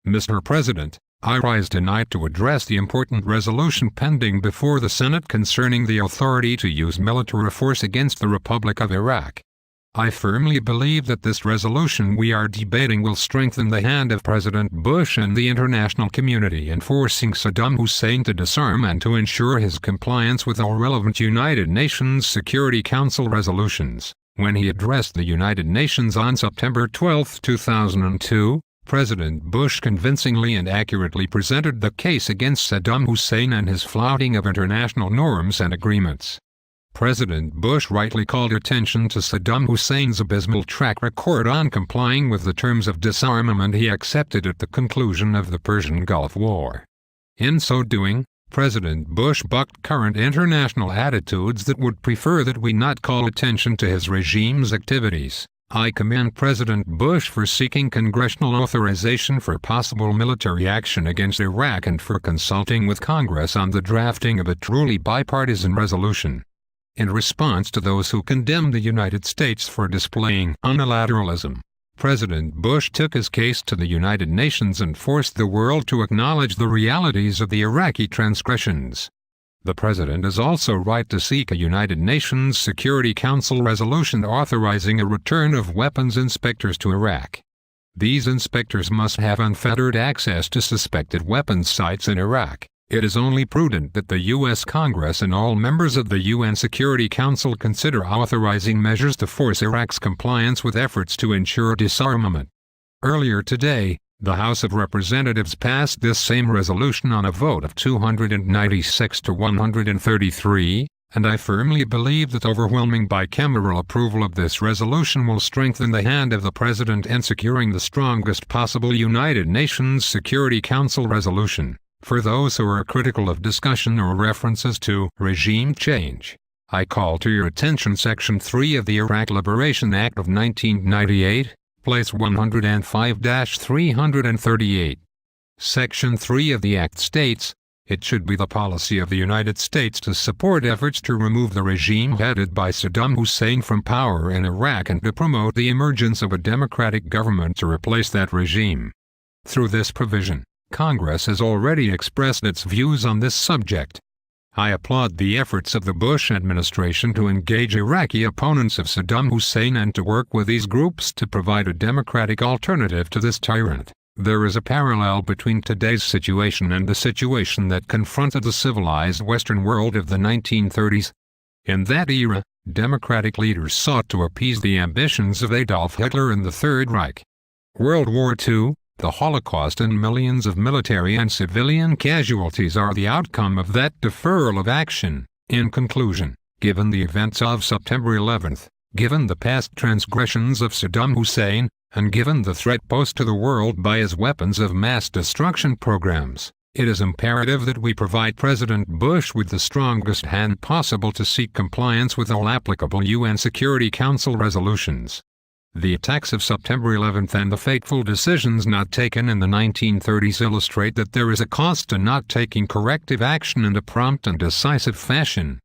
Mr. President, I rise tonight to address the important resolution pending before the Senate concerning the authority to use military force against the Republic of Iraq. I firmly believe that this resolution we are debating will strengthen the hand of President Bush and the international community in forcing Saddam Hussein to disarm and to ensure his compliance with all relevant United Nations Security Council resolutions. When he addressed the United Nations on September 12, 2002, President Bush convincingly and accurately presented the case against Saddam Hussein and his flouting of international norms and agreements. President Bush rightly called attention to Saddam Hussein's abysmal track record on complying with the terms of disarmament he accepted at the conclusion of the Persian Gulf War. In so doing, President Bush bucked current international attitudes that would prefer that we not call attention to his regime's activities. I commend President Bush for seeking congressional authorization for possible military action against Iraq and for consulting with Congress on the drafting of a truly bipartisan resolution. In response to those who condemned the United States for displaying unilateralism, President Bush took his case to the United Nations and forced the world to acknowledge the realities of the Iraqi transgressions. The President is also right to seek a United Nations Security Council resolution authorizing a return of weapons inspectors to Iraq. These inspectors must have unfettered access to suspected weapons sites in Iraq. It is only prudent that the U.S. Congress and all members of the UN Security Council consider authorizing measures to force Iraq's compliance with efforts to ensure disarmament. Earlier today, the House of Representatives passed this same resolution on a vote of 296 to 133, and I firmly believe that overwhelming bicameral approval of this resolution will strengthen the hand of the President in securing the strongest possible United Nations Security Council resolution. For those who are critical of discussion or references to regime change, I call to your attention Section 3 of the Iraq Liberation Act of 1998, Place 105-338. Section 3 of the Act states, "It should be the policy of the United States to support efforts to remove the regime headed by Saddam Hussein from power in Iraq and to promote the emergence of a democratic government to replace that regime." Through this provision, Congress has already expressed its views on this subject. I applaud the efforts of the Bush administration to engage Iraqi opponents of Saddam Hussein and to work with these groups to provide a democratic alternative to this tyrant. There is a parallel between today's situation and the situation that confronted the civilized Western world of the 1930s. In that era, democratic leaders sought to appease the ambitions of Adolf Hitler and the Third Reich. World War II, the Holocaust and millions of military and civilian casualties are the outcome of that deferral of action. In conclusion, given the events of September 11th, given the past transgressions of Saddam Hussein, and given the threat posed to the world by his weapons of mass destruction programs, it is imperative that we provide President Bush with the strongest hand possible to seek compliance with all applicable UN Security Council resolutions. The attacks of September 11th and the fateful decisions not taken in the 1930s illustrate that there is a cost to not taking corrective action in a prompt and decisive fashion.